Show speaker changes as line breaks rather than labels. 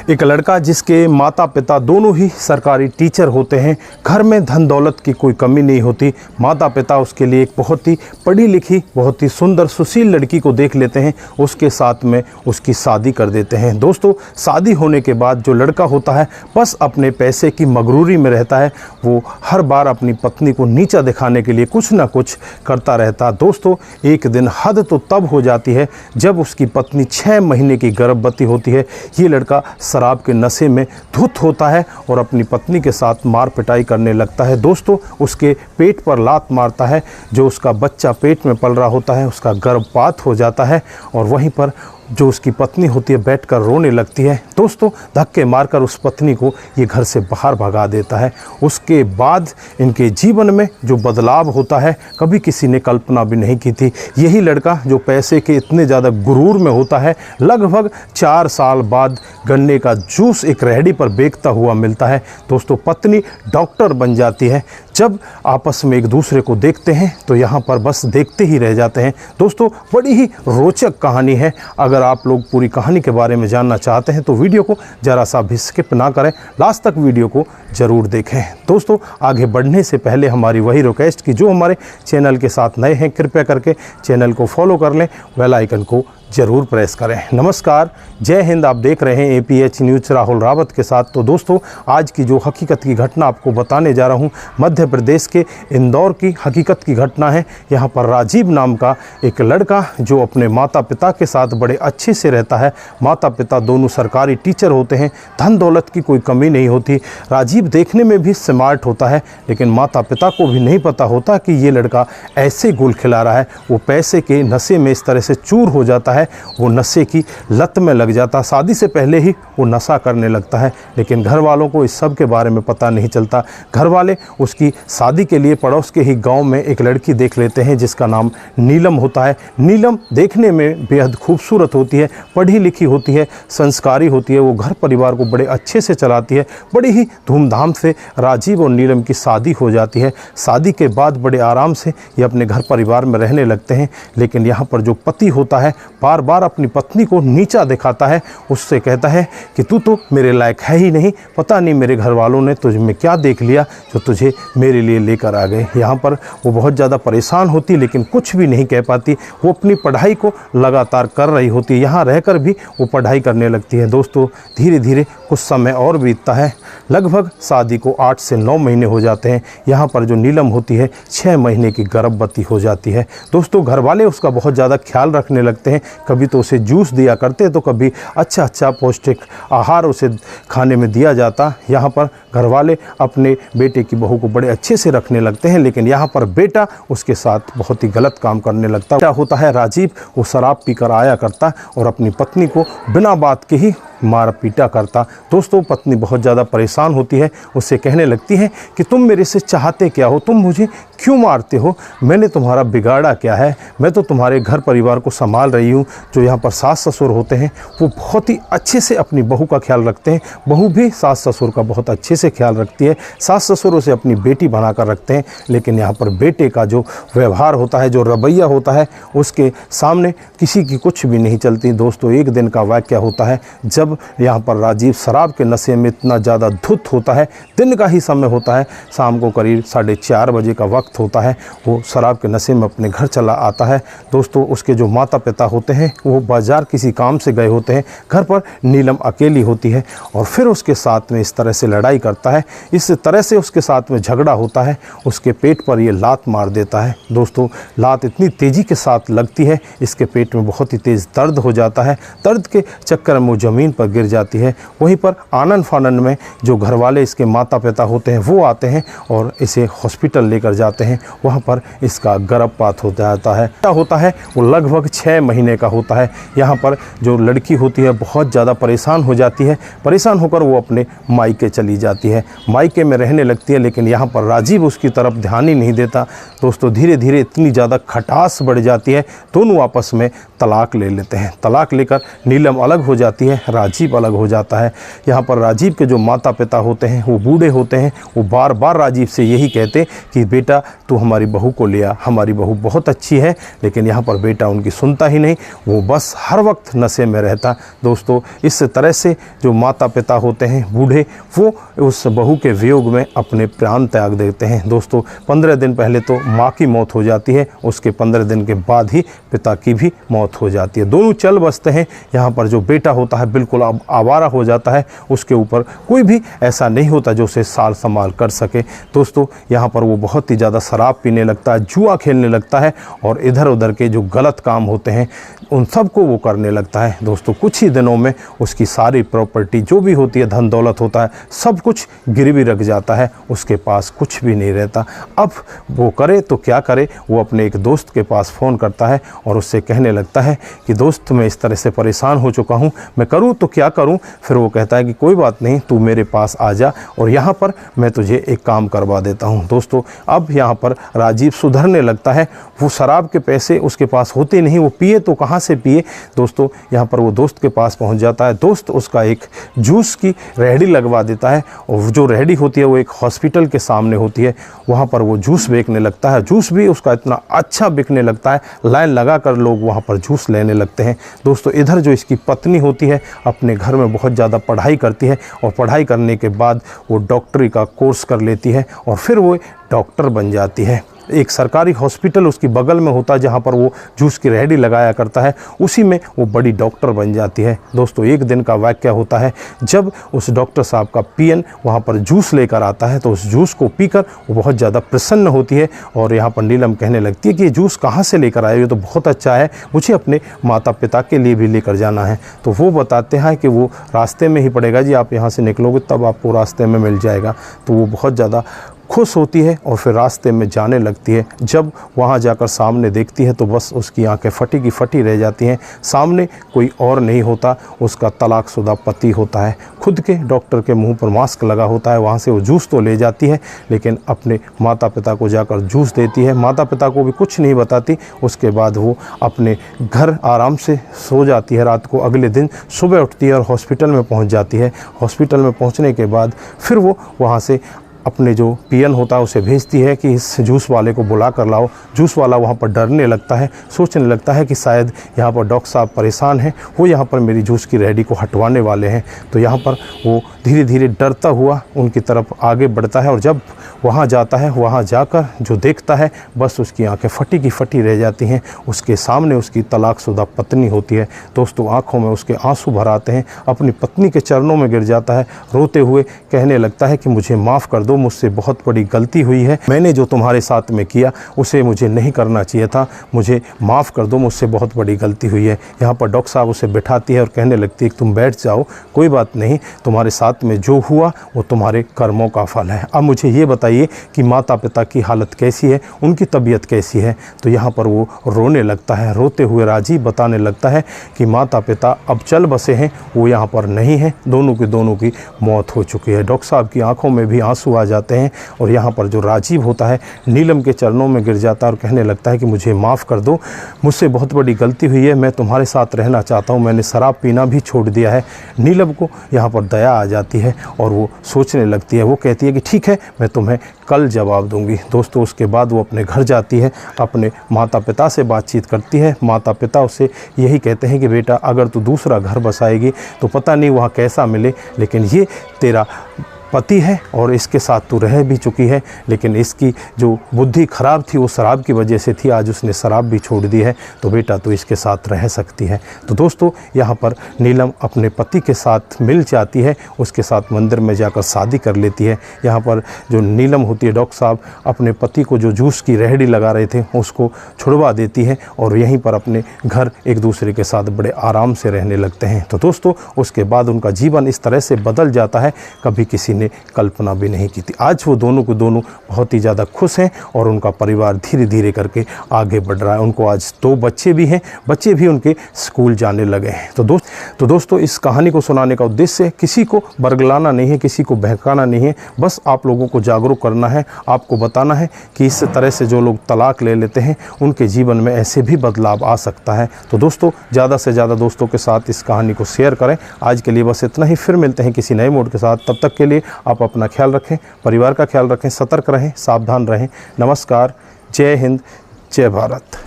एक लड़का जिसके माता पिता दोनों ही सरकारी टीचर होते हैं, घर में धन दौलत की कोई कमी नहीं होती। माता पिता उसके लिए एक बहुत ही पढ़ी लिखी, बहुत ही सुंदर सुशील लड़की को देख लेते हैं, उसके साथ में उसकी शादी कर देते हैं। दोस्तों, शादी होने के बाद जो लड़का होता है बस अपने पैसे की मगरूरी में रहता है। वो हर बार अपनी पत्नी को नीचा दिखाने के लिए कुछ ना कुछ करता रहता है। दोस्तों, एक दिन हद तो तब हो जाती है जब उसकी पत्नी 6 महीने की गर्भवती होती है। ये लड़का शराब के नशे में धुत होता है और अपनी पत्नी के साथ मार पिटाई करने लगता है। दोस्तों, उसके पेट पर लात मारता है। जो उसका बच्चा पेट में पल रहा होता है उसका गर्भपात हो जाता है और वहीं पर जो उसकी पत्नी होती है बैठकर रोने लगती है। दोस्तों, धक्के मारकर उस पत्नी को ये घर से बाहर भगा देता है। उसके बाद इनके जीवन में जो बदलाव होता है कभी किसी ने कल्पना भी नहीं की थी। यही लड़का जो पैसे के इतने ज़्यादा गुरूर में होता है, लगभग 4 साल बाद गन्ने का जूस एक रेहड़ी पर बेचता हुआ मिलता है। दोस्तों, पत्नी डॉक्टर बन जाती है। जब आपस में एक दूसरे को देखते हैं तो यहाँ पर बस देखते ही रह जाते हैं। दोस्तों, बड़ी ही रोचक कहानी है। अगर आप लोग पूरी कहानी के बारे में जानना चाहते हैं तो वीडियो को ज़रा सा भी स्किप ना करें, लास्ट तक वीडियो को ज़रूर देखें। दोस्तों, आगे बढ़ने से पहले हमारी वही रिक्वेस्ट कि जो हमारे चैनल के साथ नए हैं कृपया करके चैनल को फॉलो कर लें, बेल आइकन को ज़रूर प्रेस करें। नमस्कार, जय हिंद। आप देख रहे हैं APH न्यूज़ राहुल रावत के साथ। तो दोस्तों, आज की जो हकीकत की घटना आपको बताने जा रहा हूं, मध्य प्रदेश के इंदौर की हकीकत की घटना है। यहां पर राजीव नाम का एक लड़का जो अपने माता पिता के साथ बड़े अच्छे से रहता है। माता पिता दोनों सरकारी टीचर होते हैं, धन दौलत की कोई कमी नहीं होती। राजीव देखने में भी स्मार्ट होता है, लेकिन माता पिता को भी नहीं पता होता कि ये लड़का ऐसे गुल खिला रहा है। वो पैसे के नशे में इस तरह से चूर हो जाता है, वो नशे की लत में लग जाता। शादी से पहले ही वो नशा करने लगता है, लेकिन घर वालों को इस सब के बारे में पता नहीं चलता। घर वाले उसकी शादी के लिए पड़ोस के ही गांव में एक लड़की देख लेते हैं जिसका नाम नीलम होता है। नीलम देखने में बेहद खूबसूरत होती है, पढ़ी लिखी होती है, संस्कारी होती है। वो घर परिवार को बड़े अच्छे से चलाती है। बड़ी ही धूमधाम से राजीव और नीलम की शादी हो जाती है। शादी के बाद बड़े आराम से ये अपने घर परिवार में रहने लगते हैं, लेकिन यहाँ पर जो पति होता है बार बार अपनी पत्नी को नीचा दिखाता है। उससे कहता है कि तू तो मेरे लायक है ही नहीं, पता नहीं मेरे घर वालों ने तुझ में क्या देख लिया जो तुझे मेरे लिए लेकर आ गए। यहाँ पर वो बहुत ज़्यादा परेशान होती, लेकिन कुछ भी नहीं कह पाती। वो अपनी पढ़ाई को लगातार कर रही होती है, यहाँ रहकर भी वो पढ़ाई करने लगती है। दोस्तों, धीरे धीरे कुछ समय और बीतता है। लगभग शादी को 8 से 9 महीने हो जाते हैं। यहाँ पर जो नीलम होती है 6 महीने की गर्भवती हो जाती है। दोस्तों, घर वाले उसका बहुत ज़्यादा ख्याल रखने लगते हैं। कभी तो उसे जूस दिया करते तो कभी अच्छा पौष्टिक आहार उसे खाने में दिया जाता। यहाँ पर घर वाले अपने बेटे की बहू को बड़े अच्छे से रखने लगते हैं, लेकिन यहाँ पर बेटा उसके साथ बहुत ही गलत काम करने लगता। क्या होता है, राजीव वो शराब पीकर आया करता और अपनी पत्नी को बिना बात के ही मार पीटा करता। दोस्तों, पत्नी बहुत ज़्यादा परेशान होती है। उससे कहने लगती है कि तुम मेरे से चाहते क्या हो, तुम मुझे क्यों मारते हो, मैंने तुम्हारा बिगाड़ा क्या है, मैं तो तुम्हारे घर परिवार को संभाल रही हूँ। जो यहाँ पर सास ससुर होते हैं वो बहुत ही अच्छे से अपनी बहू का ख्याल रखते हैं, बहू भी सास ससुर का बहुत अच्छे से ख्याल रखती है। सास ससुर उसे अपनी बेटी बनाकर रखते हैं, लेकिन यहाँ पर बेटे का जो व्यवहार होता है, जो रवैया होता है, उसके सामने किसी की कुछ भी नहीं चलती। दोस्तों, एक दिन का वाक़या होता है जब यहाँ पर राजीव शराब के नशे में इतना ज़्यादा धुत होता है। दिन का ही समय होता है, शाम को करीब 4:30 बजे का वक्त होता है। वो शराब के नशे में अपने घर चला आता है। दोस्तों, उसके जो माता पिता होते हैं वो बाज़ार किसी काम से गए होते हैं। घर पर नीलम अकेली होती है और फिर उसके साथ में इस तरह से लड़ाई करता है। इस तरह से उसके साथ में झगड़ा होता है, उसके पेट पर ये लात मार देता है। दोस्तों, लात इतनी तेज़ी के साथ लगती है, इसके पेट में बहुत ही तेज़ दर्द हो जाता है। दर्द के चक्कर में वो ज़मीन पर गिर जाती है। वहीं पर आनन फानन में जो घर वाले इसके माता पिता होते हैं वो आते हैं और इसे हॉस्पिटल लेकर जाते हैं। वहाँ पर इसका गर्भपात हो जाता है। क्या होता है, वो लगभग 6 महीने का होता है। यहाँ पर जो लड़की होती है बहुत ज़्यादा परेशान हो जाती है। परेशान होकर वो अपने मायके चली जाती है, मायके में रहने लगती है, लेकिन यहाँ पर राजीव उसकी तरफ ध्यान ही नहीं देता। दोस्तों, धीरे धीरे इतनी ज़्यादा खटास बढ़ जाती है, दोनों आपस में तलाक ले लेते हैं। तलाक लेकर नीलम अलग हो जाती है, राजीव राजीव अलग हो जाता है। यहाँ पर राजीव के जो माता पिता होते हैं वो बूढ़े होते हैं, वो बार बार राजीव से यही कहते कि बेटा तू हमारी बहू को ले आ, हमारी बहू बहुत अच्छी है। लेकिन यहाँ पर बेटा उनकी सुनता ही नहीं, वो बस हर वक्त नशे में रहता। दोस्तों इस तरह से जो माता पिता होते हैं बूढ़े, वो उस बहू के वियोग में अपने प्राण त्याग देते हैं। दोस्तों 15 दिन पहले तो माँ की मौत हो जाती है, उसके 15 दिन के बाद ही पिता की भी मौत हो जाती है। दोनों चल बसते हैं। यहाँ पर जो बेटा होता है बिल्कुल अब आवारा हो जाता है, उसके ऊपर कोई भी ऐसा नहीं होता जो उसे सार संभाल कर सके। दोस्तों यहाँ पर वो बहुत ही ज़्यादा शराब पीने लगता है, जुआ खेलने लगता है और इधर उधर के जो गलत काम होते हैं उन सब को वो करने लगता है। दोस्तों कुछ ही दिनों में उसकी सारी प्रॉपर्टी जो भी होती है, धन दौलत होता है, सब कुछ गिरवी रख जाता है, उसके पास कुछ भी नहीं रहता। अब वो करे तो क्या करे, वो अपने एक दोस्त के पास फ़ोन करता है और उससे कहने लगता है कि दोस्त मैं इस तरह से परेशान हो चुका हूँ, मैं करूँ तो क्या करूँ। फिर वो कहता है कि कोई बात नहीं, तू मेरे पास आ जा और यहाँ पर मैं तुझे एक काम करवा देता हूँ। दोस्तों अब यहाँ पर राजीव सुधरने लगता है। वो शराब के पैसे उसके पास होते नहीं, वो पिए तो कहाँ से पिए। दोस्तों यहाँ पर वो दोस्त के पास पहुँच जाता है। दोस्त उसका एक जूस की रेहड़ी लगवा देता है और जो रेहड़ी होती है वो एक हॉस्पिटल के सामने होती है। वहाँ पर वो जूस बेचने लगता है। जूस भी उसका इतना अच्छा बिकने लगता है, लाइन लगा कर लोग वहाँ पर जूस लेने लगते हैं। दोस्तों इधर जो इसकी पत्नी होती है अपने घर में बहुत ज़्यादा पढ़ाई करती है और पढ़ाई करने के बाद वो डॉक्टरी का कोर्स कर लेती है और फिर वो डॉक्टर बन जाती है। एक सरकारी हॉस्पिटल उसकी बगल में होता है जहाँ पर वो जूस की रेहड़ी लगाया करता है, उसी में वो बड़ी डॉक्टर बन जाती है। दोस्तों एक दिन का वाक़या होता है जब उस डॉक्टर साहब का पीएन वहाँ पर जूस लेकर आता है, तो उस जूस को पीकर वो बहुत ज़्यादा प्रसन्न होती है और यहाँ पर नीलम कहने लगती है कि ये जूस कहाँ से लेकर आए, ये तो बहुत अच्छा है, मुझे अपने माता पिता के लिए भी लेकर जाना है। तो वो बताते हैं कि वो रास्ते में ही पड़ेगा जी, आप यहाँ से निकलोगे तब आपको रास्ते में मिल जाएगा। तो वो बहुत ज़्यादा खुश होती है और फिर रास्ते में जाने लगती है। जब वहाँ जाकर सामने देखती है तो बस उसकी आंखें फटी की फटी रह जाती हैं। सामने कोई और नहीं होता, उसका तलाकशुदा पति होता है। खुद के डॉक्टर के मुंह पर मास्क लगा होता है। वहाँ से वो जूस तो ले जाती है लेकिन अपने माता पिता को जाकर जूस देती है, माता पिता को भी कुछ नहीं बताती। उसके बाद वो अपने घर आराम से सो जाती है रात को। अगले दिन सुबह उठती है और हॉस्पिटल में पहुँच जाती है। हॉस्पिटल में पहुँचने के बाद फिर वो वहाँ से अपने जो पीएन होता है उसे भेजती है कि इस जूस वाले को बुला कर लाओ। जूस वाला वहाँ पर डरने लगता है, सोचने लगता है कि शायद यहाँ पर डॉक्टर साहब परेशान हैं, वो यहाँ पर मेरी जूस की रेहड़ी को हटवाने वाले हैं। तो यहाँ पर वो धीरे धीरे डरता हुआ उनकी तरफ आगे बढ़ता है और जब वहाँ जाता है, वहाँ जाकर जो देखता है बस उसकी आंखें फटी की फटी रह जाती हैं। उसके सामने उसकी तलाकशुदा पत्नी होती है। दोस्तों आँखों में उसके आंसू भर आते हैं, अपनी पत्नी के चरणों में गिर जाता है, रोते हुए कहने लगता है कि मुझे माफ़ कर दो, मुझसे बहुत बड़ी गलती हुई है, मैंने जो तुम्हारे साथ में किया उसे मुझे नहीं करना चाहिए था, मुझे माफ़ कर दो, मुझसे बहुत बड़ी गलती हुई है। यहाँ पर डॉक्टर साहब उसे बिठाती है और कहने लगती है कि तुम बैठ जाओ, कोई बात नहीं, तुम्हारे साथ में जो हुआ वो तुम्हारे कर्मों का फल है। अब मुझे ये बताइए कि माता पिता की हालत कैसी है, उनकी तबीयत कैसी है। तो यहाँ पर वो रोने लगता है। रोते हुए राजीव बताने लगता है कि माता पिता अब चल बसे हैं, वो यहाँ पर नहीं हैं, दोनों की मौत हो चुकी है। डॉक्टर साहब की आंखों में भी आंसू आ जाते हैं और यहाँ पर जो राजीव होता है नीलम के चरणों में गिर जाता है और कहने लगता है कि मुझे माफ़ कर दो, मुझसे बहुत बड़ी गलती हुई है, मैं तुम्हारे साथ रहना चाहता हूँ, मैंने शराब पीना भी छोड़ दिया है। नीलम को यहाँ पर दया आ जाती है और वो सोचने लगती है। वो कहती है कि ठीक है, मैं तुम्हें कल जवाब दूंगी। दोस्तों उसके बाद वो अपने घर जाती है, अपने माता पिता से बातचीत करती है। माता पिता उससे यही कहते हैं कि बेटा अगर तू दूसरा घर बसाएगी तो पता नहीं वहाँ कैसा मिले, लेकिन ये तेरा पति है और इसके साथ तू रह भी चुकी है, लेकिन इसकी जो बुद्धि ख़राब थी वो शराब की वजह से थी, आज उसने शराब भी छोड़ दी है, तो बेटा तू इसके साथ रह सकती है। तो दोस्तों यहाँ पर नीलम अपने पति के साथ मिल जाती है, उसके साथ मंदिर में जाकर शादी कर लेती है। यहाँ पर जो नीलम होती है, डॉक्टर साहब अपने पति को जो जूस की रेहड़ी लगा रहे थे उसको छुड़वा देती है और यहीं पर अपने घर एक दूसरे के साथ बड़े आराम से रहने लगते हैं। तो दोस्तों उसके बाद उनका जीवन इस तरह से बदल जाता है, कभी किसी ने कल्पना भी नहीं की थी। आज वो दोनों के दोनों बहुत ही ज़्यादा खुश हैं और उनका परिवार धीरे धीरे करके आगे बढ़ रहा है। उनको आज 2 बच्चे भी हैं, बच्चे भी उनके स्कूल जाने लगे हैं। तो दोस्तों इस कहानी को सुनाने का उद्देश्य किसी को बरगलाना नहीं है, किसी को बहकाना नहीं है, बस आप लोगों को जागरूक करना है, आपको बताना है कि इस तरह से जो लोग तलाक ले लेते हैं उनके जीवन में ऐसे भी बदलाव आ सकता है। तो दोस्तों ज़्यादा से ज़्यादा दोस्तों के साथ इस कहानी को शेयर करें। आज के लिए बस इतना ही, फिर मिलते हैं किसी नए मोड के साथ। तब तक के लिए आप अपना ख्याल रखें, परिवार का ख्याल रखें, सतर्क रहें, सावधान रहें। नमस्कार, जय हिंद, जय भारत।